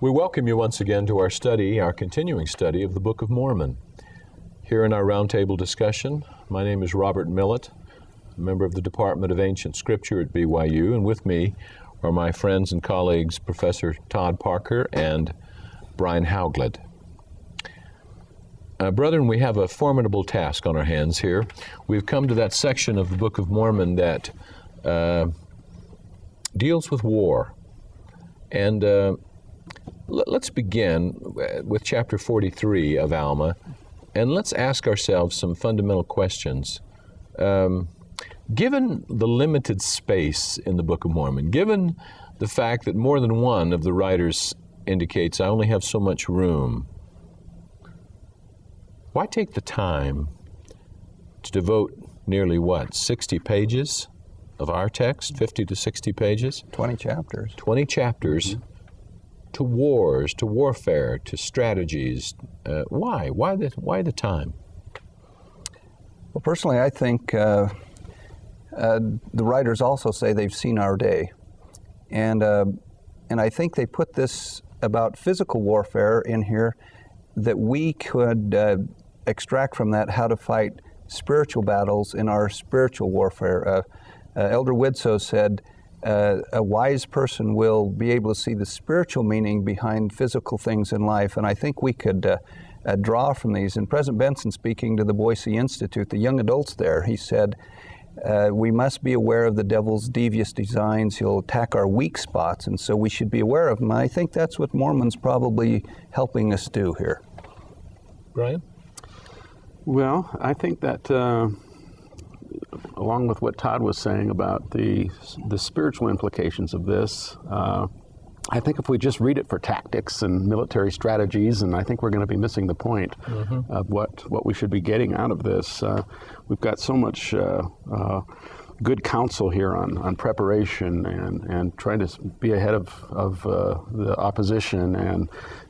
We welcome you once again to our study, our continuing study of the Book of Mormon. Here in our roundtable discussion, my name is Robert Millett, a member of the Department of Ancient Scripture at BYU, and with me are my friends and colleagues, Professor Todd Parker and Brian Hauglid. Brethren, we have a formidable task on our hands here. We've come to that section of the Book of Mormon that deals with war. And let's begin with chapter 43 of Alma, and let's ask ourselves some fundamental questions. Given the limited space in the Book of Mormon, given the fact that more than one of the writers indicates I only have so much room, why take the time to devote nearly, 60 pages of our text, 50 to 60 pages? 20 chapters. 20 chapters. Mm-hmm. To wars, to warfare, to strategies. Why? Why the time? Well, personally, I think the writers also say they've seen our day. And I think they put this about physical warfare in here that we could extract from that how to fight spiritual battles in our spiritual warfare. Elder Widsoe said, a wise person will be able to see the spiritual meaning behind physical things in life, and I think we could draw from these. And President Benson, speaking to the Boise Institute, the young adults there, he said, we must be aware of the devil's devious designs. He'll attack our weak spots, and so we should be aware of them. I think that's what Mormon's probably helping us do here. Brian? Well, I think that along with what Todd was saying about the spiritual implications of this, I think if we just read it for tactics and military strategies, and I think we're going to be missing the point of what we should be getting out of this. We've got so much good counsel here on preparation and trying to be ahead of the opposition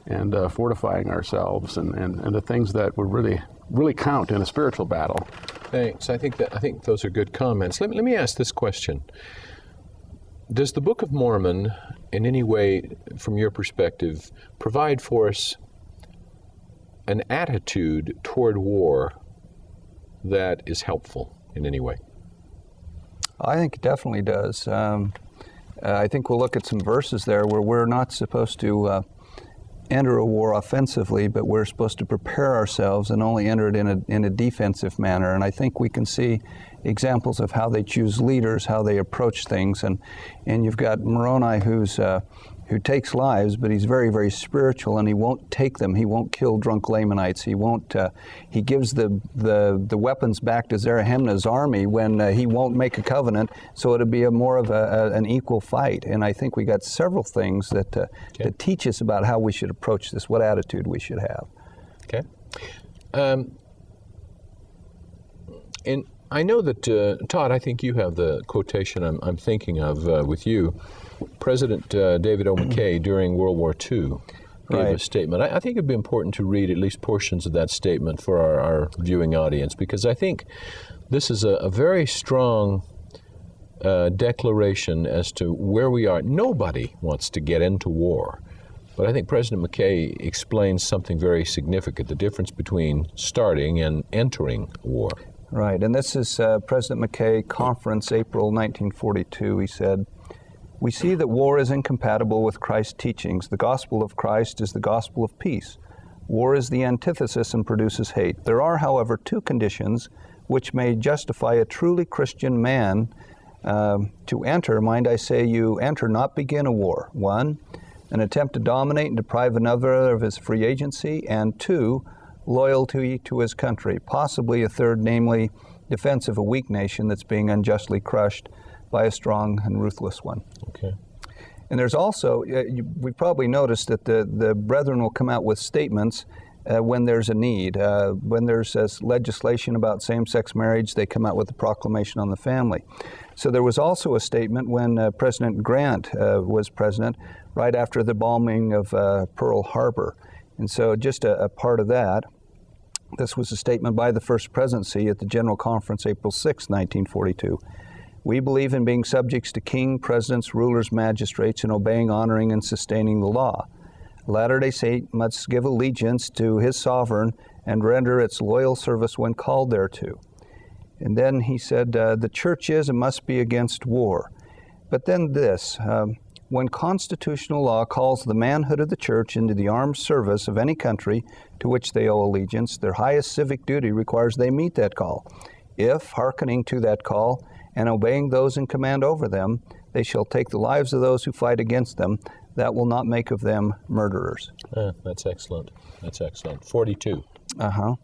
and fortifying ourselves and the things that would really count in a spiritual battle. Thanks. I think those are good comments. Let me ask this question. Does the Book of Mormon, in any way, from your perspective, provide for us an attitude toward war that is helpful in any way? I think it definitely does. I think we'll look at some verses there where we're not supposed to enter a war offensively, but we're supposed to prepare ourselves and only enter it in a defensive manner. And I think we can see examples of how they choose leaders, how they approach things. And you've got Moroni who takes lives, but he's very, very spiritual, and he won't take them. He won't kill drunk Lamanites. He won't. He gives the weapons back to Zarahemna's army when he won't make a covenant. So it'll be more of an equal fight. And I think we got several things that teach us about how we should approach this, what attitude we should have. Okay. And I know that Todd, I think you have the quotation I'm thinking of with you. President David O. McKay during World War II gave a statement. I think it'd be important to read at least portions of that statement for our viewing audience, because I think this is a very strong declaration as to where we are. Nobody wants to get into war, but I think President McKay explains something very significant, the difference between starting and entering war. Right, and this is President McKay conference, April 1942. He said, "We see that war is incompatible with Christ's teachings. The gospel of Christ is the gospel of peace. War is the antithesis and produces hate. There are, however, two conditions which may justify a truly Christian man to enter. Mind I say, you enter, not begin a war. One, an attempt to dominate and deprive another of his free agency, and two, loyalty to his country. Possibly a third, namely defense of a weak nation that's being unjustly crushed. by a strong and ruthless one. Okay. And there's also, we probably noticed that the brethren will come out with statements when there's a need. When there's legislation about same-sex marriage, they come out with a proclamation on the family. So there was also a statement when President Grant was president, right after the bombing of Pearl Harbor. And so just a part of that, this was a statement by the First Presidency at the General Conference, April 6, 1942. We believe in being subjects to king, presidents, rulers, magistrates, and obeying, honoring, and sustaining the law. Latter-day Saint must give allegiance to his sovereign and render its loyal service when called thereto. And then he said, the church is and must be against war. But then this, when constitutional law calls the manhood of the church into the armed service of any country to which they owe allegiance, their highest civic duty requires they meet that call. If, hearkening to that call, and obeying those in command over them, they shall take the lives of those who fight against them. That will not make of them murderers. That's excellent. That's excellent. 42. Uh-huh.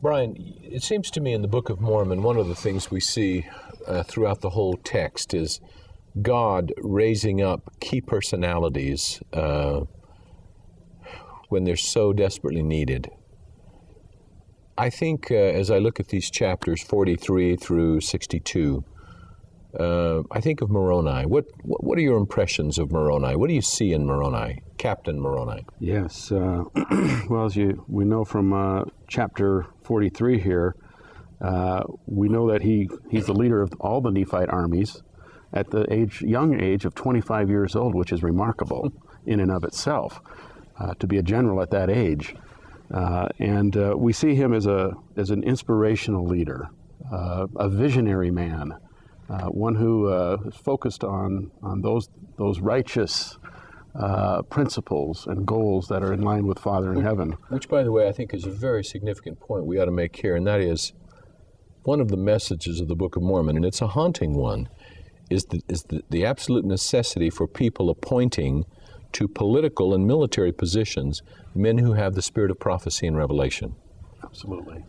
Brian, it seems to me in the Book of Mormon, one of the things we see throughout the whole text is God raising up key personalities when they're so desperately needed. I think as I look at these chapters 43 through 62, I think of Moroni. What are your impressions of Moroni? What do you see in Moroni, Captain Moroni? Yes. Well, as we know from chapter 43 here, we know that he's the leader of all the Nephite armies at the young age of 25 years old, which is remarkable in and of itself, to be a general at that age. And we see him as an inspirational leader, a visionary man, one who is focused on those righteous principles and goals that are in line with Father in heaven. Which, by the way, I think is a very significant point we ought to make here, and that is one of the messages of the Book of Mormon, and it's a haunting one, is the absolute necessity for people appointing to political and military positions men who have the spirit of prophecy and revelation. Absolutely.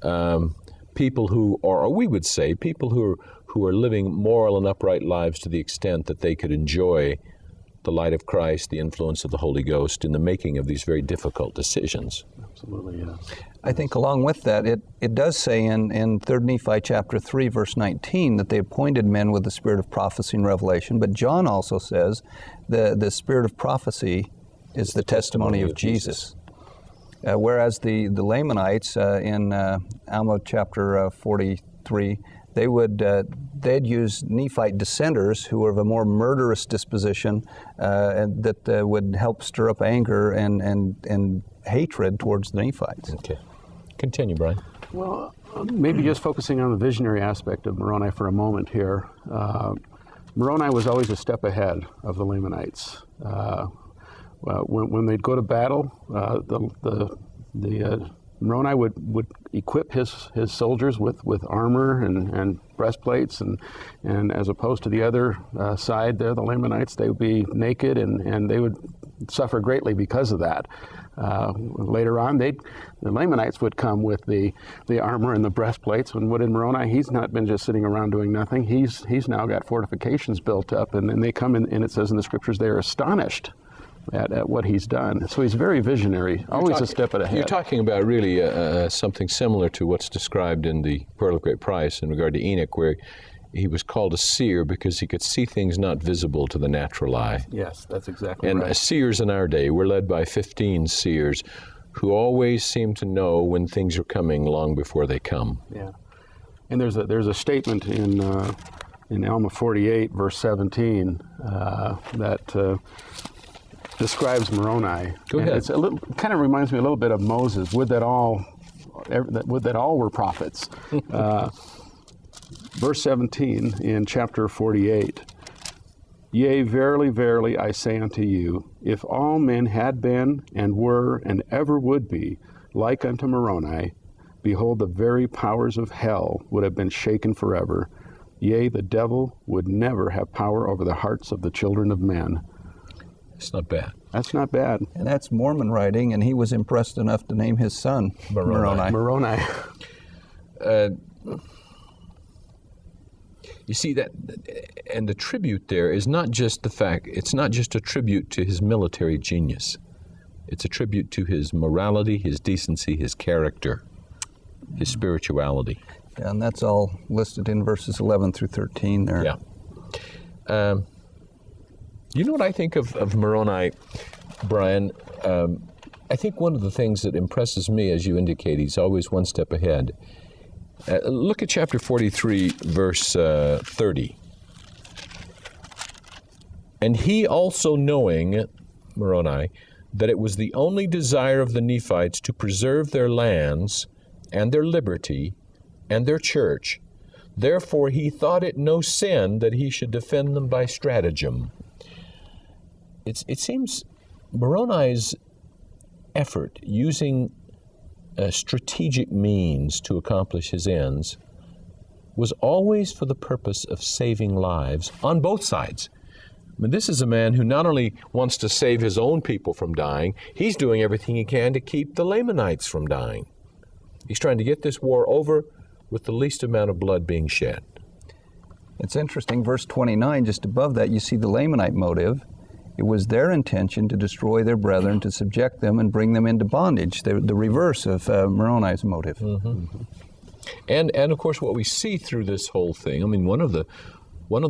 People who are, or we would say, people who are living moral and upright lives to the extent that they could enjoy the light of Christ, the influence of the Holy Ghost in the making of these very difficult decisions. Absolutely, yes. I think along with that, it does say in 3 Nephi chapter 3, verse 19, that they appointed men with the spirit of prophecy and revelation. But John also says the spirit of prophecy is the testimony of Jesus. Whereas the Lamanites in Alma chapter 43, they'd use Nephite dissenters who were of a more murderous disposition, and that would help stir up anger and hatred towards the Nephites. Okay. Continue, Brian. Well, maybe just focusing on the visionary aspect of Moroni for a moment here. Moroni was always a step ahead of the Lamanites. When they'd go to battle, the Moroni would equip his soldiers with armor and breastplates, and as opposed to the other side there, the Lamanites, they would be naked and they would suffer greatly because of that. Later on, the Lamanites would come with the armor and the breastplates, and what in Moroni, he's not been just sitting around doing nothing. He's now got fortifications built up, and they come in, and it says in the scriptures they are astonished at what he's done. So he's very visionary, always a step ahead. You're talking about really something similar to what's described in the Pearl of Great Price in regard to Enoch, where he was called a seer because he could see things not visible to the natural eye. Yes, that's exactly right. right. And seers in our day, we're led by 15 seers who always seem to know when things are coming long before they come. Yeah. And there's a statement in Alma 48, verse 17, that describes Moroni. Go ahead. It's kind of reminds me a little bit of Moses. Would that all were prophets. Verse 17 in chapter 48. Yea, verily, verily, I say unto you, if all men had been and were and ever would be like unto Moroni, behold, the very powers of hell would have been shaken forever. Yea, the devil would never have power over the hearts of the children of men. It's not bad. That's not bad. And that's Mormon writing, and he was impressed enough to name his son Moroni. Moroni. You see that, and the tribute there is not just the fact, it's not just a tribute to his military genius. It's a tribute to his morality, his decency, his character, his spirituality. Yeah, and that's all listed in verses 11 through 13 there. Yeah. You know what I think of Moroni, Brian? I think one of the things that impresses me, as you indicate, he's always one step ahead. Look at chapter 43, verse 30. And he also knowing, Moroni, that it was the only desire of the Nephites to preserve their lands and their liberty and their church, therefore he thought it no sin that he should defend them by stratagem. It seems Moroni's effort, using strategic means to accomplish his ends, was always for the purpose of saving lives on both sides. I mean, this is a man who not only wants to save his own people from dying, he's doing everything he can to keep the Lamanites from dying. He's trying to get this war over with the least amount of blood being shed. It's interesting, verse 29, just above that, you see the Lamanite motive. It was their intention to destroy their brethren, to subject them and bring them into bondage, the reverse of Moroni's motive. Mm-hmm. And of course, what we see through this whole thing, I mean, one of the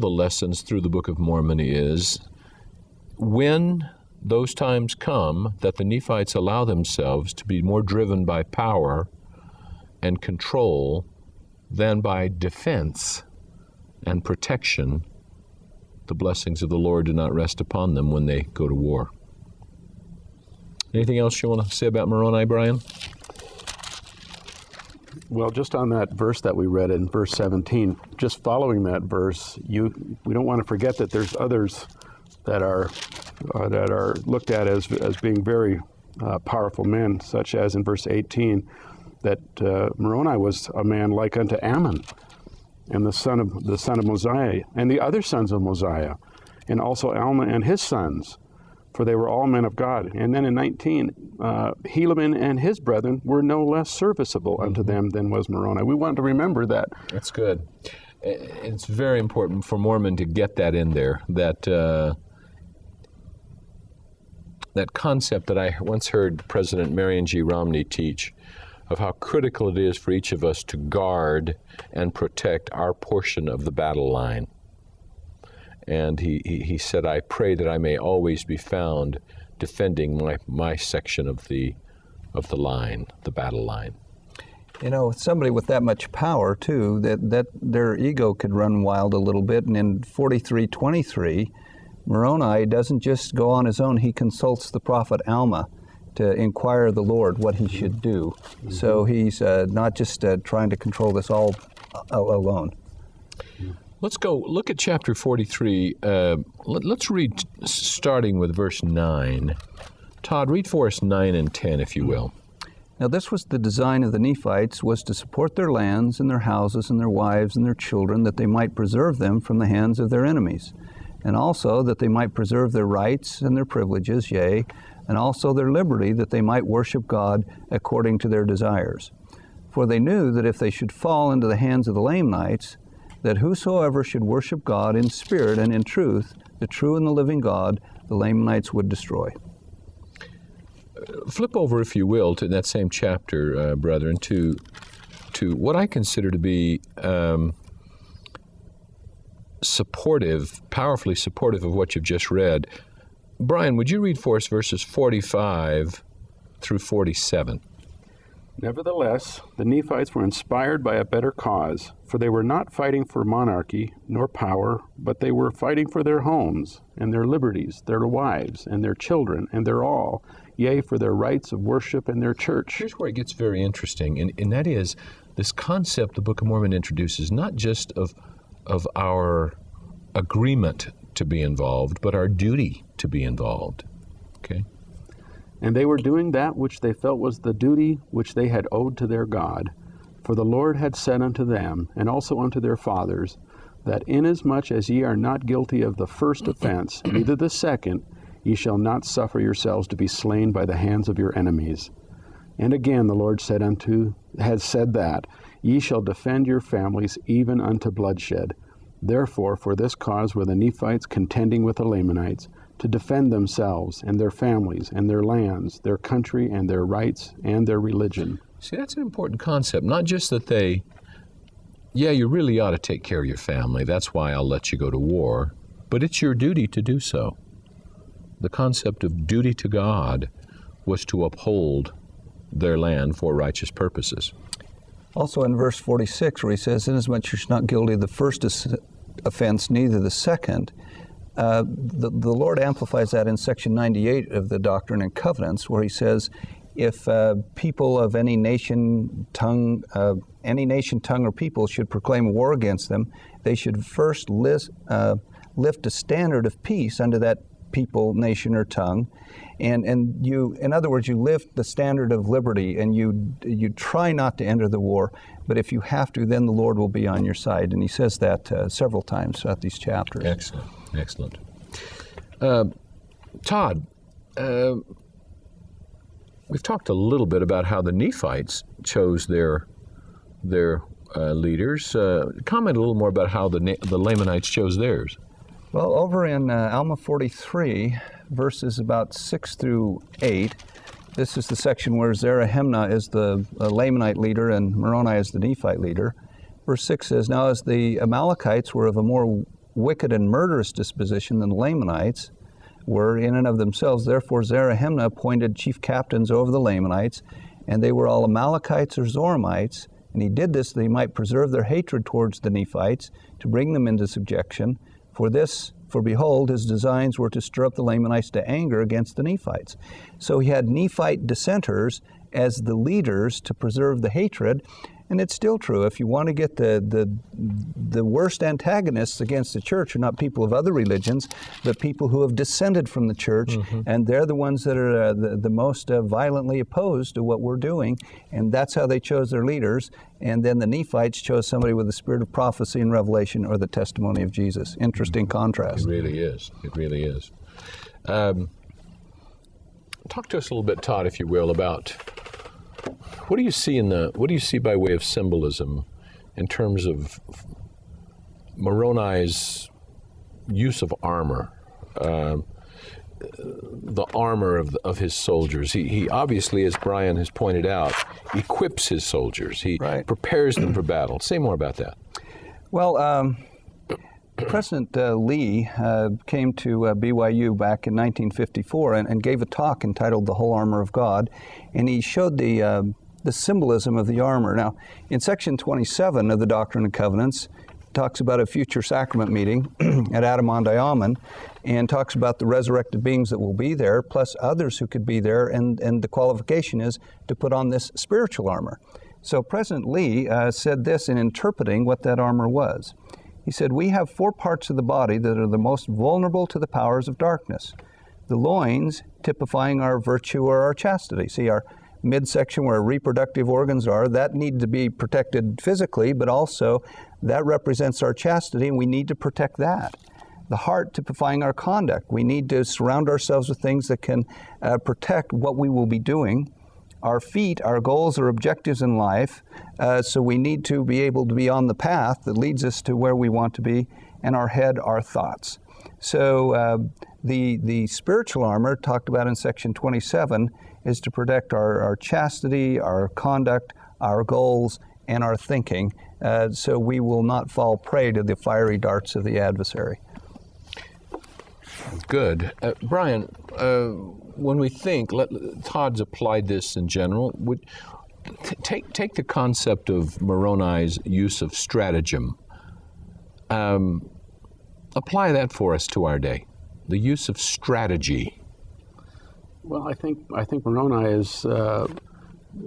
lessons through the Book of Mormon is when those times come that the Nephites allow themselves to be more driven by power and control than by defense and protection, the blessings of the Lord do not rest upon them when they go to war. Anything else you want to say about Moroni, Brian? Well, just on that verse that we read in verse 17, just following that verse, we don't want to forget that there's others that are looked at as being very powerful men, such as in verse 18, that Moroni was a man like unto Ammon, and the son of Mosiah, and the other sons of Mosiah, and also Alma and his sons, for they were all men of God. And then in 19, Helaman and his brethren were no less serviceable unto them than was Moroni. We want to remember that. That's good. It's very important for Mormon to get that in there, that concept that I once heard President Marion G. Romney teach, of how critical it is for each of us to guard and protect our portion of the battle line. And he said, I pray that I may always be found defending my section of the line, the battle line. You know, somebody with that much power, too, that their ego could run wild a little bit. And in 43:23, Moroni doesn't just go on his own. He consults the prophet Alma to inquire of the Lord what he should do. Mm-hmm. So he's not just trying to control this all alone. Let's go look at chapter 43. Let's read starting with verse 9. Todd, read for us 9 and 10, if you will. Now this was the design of the Nephites, was to support their lands and their houses and their wives and their children, that they might preserve them from the hands of their enemies, and also that they might preserve their rights and their privileges, yea, and also their liberty, that they might worship God according to their desires. For they knew that if they should fall into the hands of the Lamanites, that whosoever should worship God in spirit and in truth, the true and the living God, the Lamanites would destroy. Flip over, if you will, to that same chapter, brethren, to what I consider to be supportive, powerfully supportive of what you've just read. Brian, would you read for us verses 45 through 47? Nevertheless, the Nephites were inspired by a better cause, for they were not fighting for monarchy nor power, but they were fighting for their homes and their liberties, their wives and their children and their all, yea, for their rights of worship and their church. Here's where it gets very interesting, and that is this concept the Book of Mormon introduces, not just of our agreement to be involved, but our duty to be involved. Okay? And they were doing that which they felt was the duty which they had owed to their God. For the Lord had said unto them, and also unto their fathers, that inasmuch as ye are not guilty of the first offense, neither the second, ye shall not suffer yourselves to be slain by the hands of your enemies. And again the Lord has said that, ye shall defend your families even unto bloodshed. Therefore, for this cause were the Nephites contending with the Lamanites to defend themselves and their families and their lands, their country and their rights and their religion. See, that's an important concept. Not just that you really ought to take care of your family. That's why I'll let you go to war. But it's your duty to do so. The concept of duty to God was to uphold their land for righteous purposes. Also in verse 46, where he says, "Inasmuch you're not guilty of the first offense, neither the second," the Lord amplifies that in section 98 of the Doctrine and Covenants, where he says, if people of any nation, tongue, or people should proclaim war against them, they should first lift a standard of peace unto that people, nation, or tongue. And you, in other words, you lift the standard of liberty, and you try not to enter the war, but if you have to, then the Lord will be on your side. And he says that several times throughout these chapters. Excellent. Todd, we've talked a little bit about how the Nephites chose their leaders. Comment a little more about how the Lamanites chose theirs. Well, over in Alma 43, verses about 6 through 8, this is the section where Zarahemnah is the Lamanite leader and Moroni is the Nephite leader. Verse 6 says, "Now as the Amalekites were of a more wicked and murderous disposition than the Lamanites were in and of themselves, therefore Zarahemnah appointed chief captains over the Lamanites, and they were all Amalekites or Zoramites, and he did this that he might preserve their hatred towards the Nephites, to bring them into subjection. For behold, his designs were to stir up the Lamanites to anger against the Nephites." So he had Nephite dissenters as the leaders to preserve the hatred. And it's still true. If you want to get the worst antagonists against the church are not people of other religions, but people who have dissented from the church, and they're the ones that are the most violently opposed to what we're doing, and that's how they chose their leaders. And then the Nephites chose somebody with the spirit of prophecy and revelation or the testimony of Jesus. Interesting contrast. It really is. It really is. Talk to us a little bit, Todd, if you will, about what do you see by way of symbolism in terms of Moroni's use of armor, the armor of his soldiers? He obviously, as Brian has pointed out, equips his soldiers. He prepares them for battle. Say more about that. Well, President Lee came to BYU back in 1954 and gave a talk entitled "The Whole Armor of God," and he showed the symbolism of the armor. Now, in section 27 of the Doctrine and Covenants, it talks about a future sacrament meeting at Adamondiaman, and talks about the resurrected beings that will be there, plus others who could be there, and the qualification is to put on this spiritual armor. So President Lee said this in interpreting what that armor was. He said, "We have 4 parts of the body that are the most vulnerable to the powers of darkness. The loins, typifying our virtue or our chastity." See, our midsection where our reproductive organs are, that need to be protected physically, but also that represents our chastity, and we need to protect that. The heart, typifying our conduct. We need to surround ourselves with things that can protect what we will be doing. Our feet, our goals or objectives in life, so we need to be able to be on the path that leads us to where we want to be, and our head, our thoughts. So the spiritual armor talked about in section 27 is to protect our chastity, our conduct, our goals, and our thinking, so we will not fall prey to the fiery darts of the adversary. Good. Brian, when we think, Todd's applied this in general, take the concept of Moroni's use of stratagem. Apply that for us to our day, the use of strategy. Well, I think Moroni is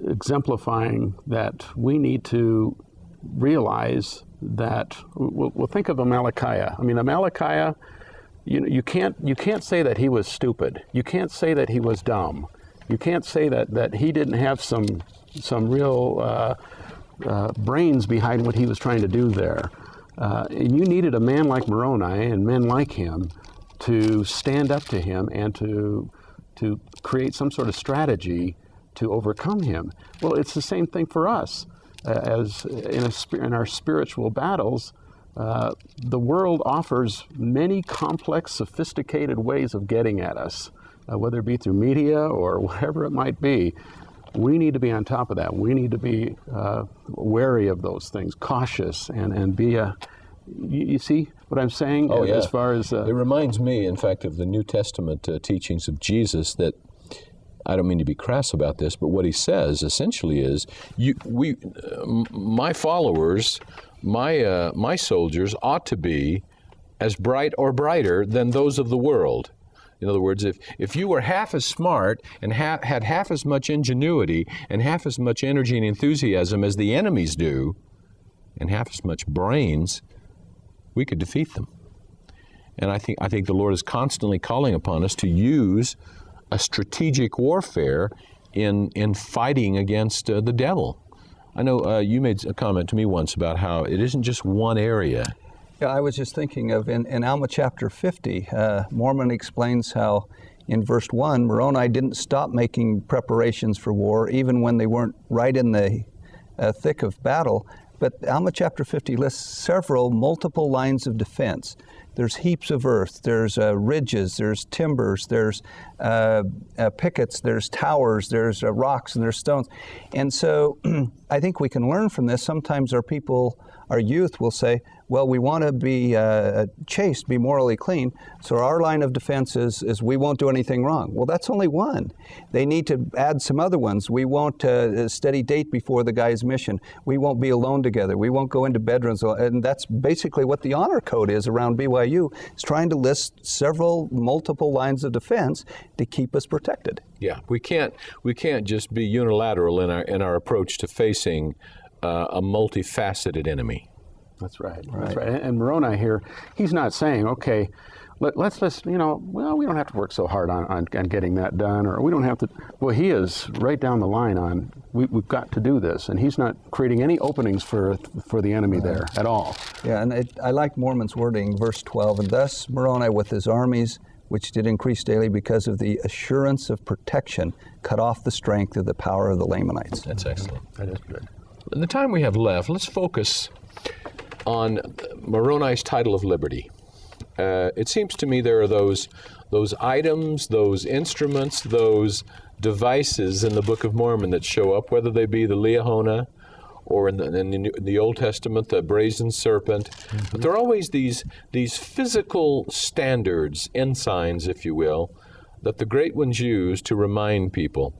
exemplifying that we need to realize that we'll think of Amalickiah. I mean, Amalickiah, you can't say that he was stupid. You can't say that he was dumb. You can't say that he didn't have some real brains behind what he was trying to do there. And you needed a man like Moroni and men like him to stand up to him and to create some sort of strategy to overcome him. Well, it's the same thing for us. As in our spiritual battles, the world offers many complex, sophisticated ways of getting at us, whether it be through media or whatever it might be. We need to be on top of that. We need to be wary of those things, cautious, and be you see what I'm saying? Oh, yeah. As far as it reminds me, in fact, of the New Testament teachings of Jesus. That I don't mean to be crass about this, but what he says essentially is, my followers, my soldiers ought to be as bright or brighter than those of the world. In other words, if you were half as smart and had half as much ingenuity and half as much energy and enthusiasm as the enemies do, and half as much brains, we could defeat them. And I think the Lord is constantly calling upon us to use a strategic warfare in fighting against the devil. I know you made a comment to me once about how it isn't just one area. Yeah, I was just thinking of in Alma chapter 50, Mormon explains how in verse 1, Moroni didn't stop making preparations for war even when they weren't right in the thick of battle. But Alma chapter 50 lists several multiple lines of defense. There's heaps of earth, there's ridges, there's timbers, there's pickets, there's towers, there's rocks, and there's stones. And so I think we can learn from this. Sometimes our youth will say, well, we want to be chaste, be morally clean, so our line of defense is we won't do anything wrong. Well, that's only one. They need to add some other ones. We won't steady date before the guy's mission. We won't be alone together. We won't go into bedrooms. And that's basically what the honor code is around BYU. It's trying to list multiple lines of defense to keep us protected. Yeah, we can't just be unilateral in our approach to facing a multifaceted enemy. That's right. That's right. And Moroni here, he's not saying, okay, let's we don't have to work so hard on getting that done, or we don't have to. Well, he is right down the line on we've got to do this, and he's not creating any openings for the enemy there at all. Yeah, and I like Mormon's wording, verse 12, and thus Moroni with his armies, which did increase daily because of the assurance of protection, cut off the strength of the power of the Lamanites. That's excellent. That is good. In the time we have left, let's focus on Moroni's title of liberty. It seems to me there are those items, those instruments, those devices in the Book of Mormon that show up, whether they be the Liahona or in the Old Testament, the brazen serpent. Mm-hmm. But there are always these physical standards, ensigns, if you will, that the great ones use to remind people.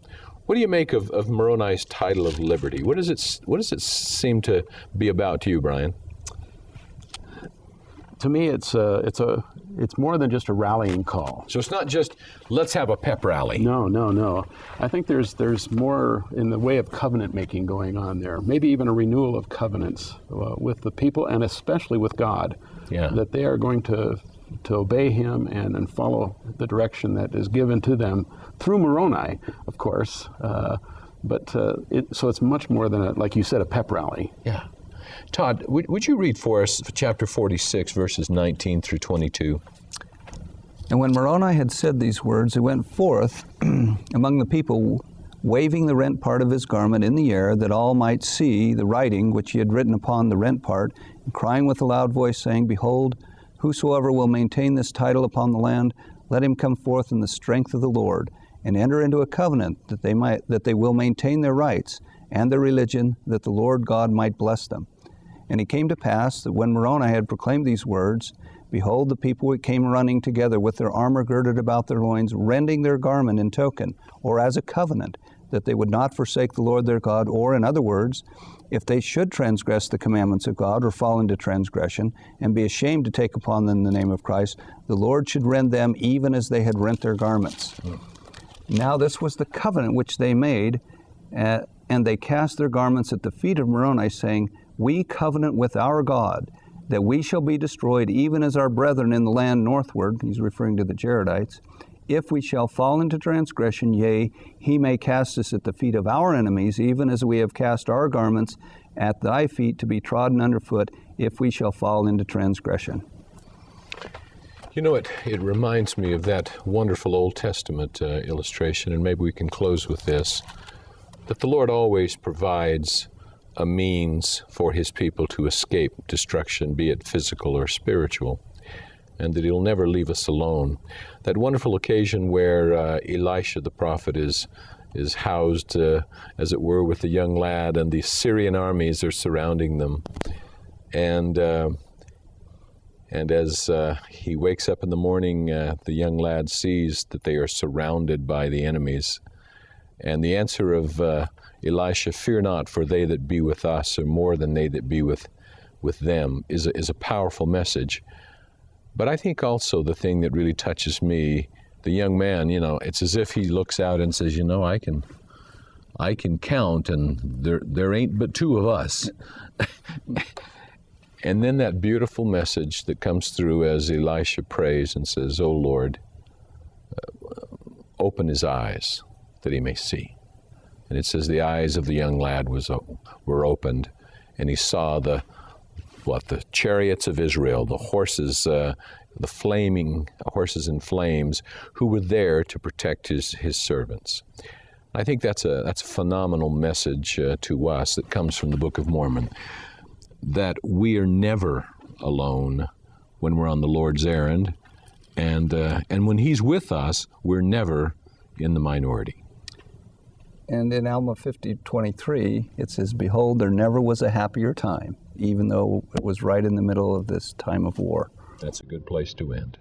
What do you make of Moroni's title of liberty? What does it seem to be about to you, Brian? To me, it's more than just a rallying call. So it's not just, let's have a pep rally. No. I think there's more in the way of covenant making going on there. Maybe even a renewal of covenants with the people, and especially with God. Yeah. That they are going to obey Him and follow the direction that is given to them through Moroni, of course. So it's much more than, like you said, a pep rally. Yeah. Todd, would you read for us chapter 46, verses 19 through 22? And when Moroni had said these words, he went forth among the people, waving the rent part of his garment in the air, that all might see the writing which he had written upon the rent part, and crying with a loud voice, saying, Behold, whosoever will maintain this title upon the land, let him come forth in the strength of the Lord, and enter into a covenant that they will maintain their rights and their religion, that the Lord God might bless them. And it came to pass that when Moroni had proclaimed these words, behold, the people came running together with their armor girded about their loins, rending their garment in token, or as a covenant, that they would not forsake the Lord their God, or, in other words, if they should transgress the commandments of God or fall into transgression, and be ashamed to take upon them the name of Christ, the Lord should rend them even as they had rent their garments. Now this was the covenant which they made, and they cast their garments at the feet of Moroni, saying, We covenant with our God, that we shall be destroyed, even as our brethren in the land northward, he's referring to the Jaredites, if we shall fall into transgression, yea, he may cast us at the feet of our enemies, even as we have cast our garments at thy feet to be trodden underfoot, if we shall fall into transgression. You know, it reminds me of that wonderful Old Testament illustration, and maybe we can close with this, that the Lord always provides a means for his people to escape destruction, be it physical or spiritual, and that he'll never leave us alone. That wonderful occasion where Elisha the prophet is housed, as it were, with the young lad, and the Syrian armies are surrounding them. And as he wakes up in the morning, the young lad sees that they are surrounded by the enemies. And the answer of Elisha, "Fear not, for they that be with us are more than they that be with them," is a powerful message. But I think also the thing that really touches me, the young man, it's as if he looks out and says, I can count, and there ain't but two of us. And then that beautiful message that comes through as Elisha prays and says, "O Lord, open his eyes that he may see." And it says the eyes of the young lad were opened, and he saw the chariots of Israel, the horses, the flaming horses in flames, who were there to protect his servants. I think that's a phenomenal message to us that comes from the Book of Mormon, that we are never alone when we're on the Lord's errand, and when He's with us, we're never in the minority. And in Alma 50:23, it says, "Behold, there never was a happier time, even though it was right in the middle of this time of war." That's a good place to end.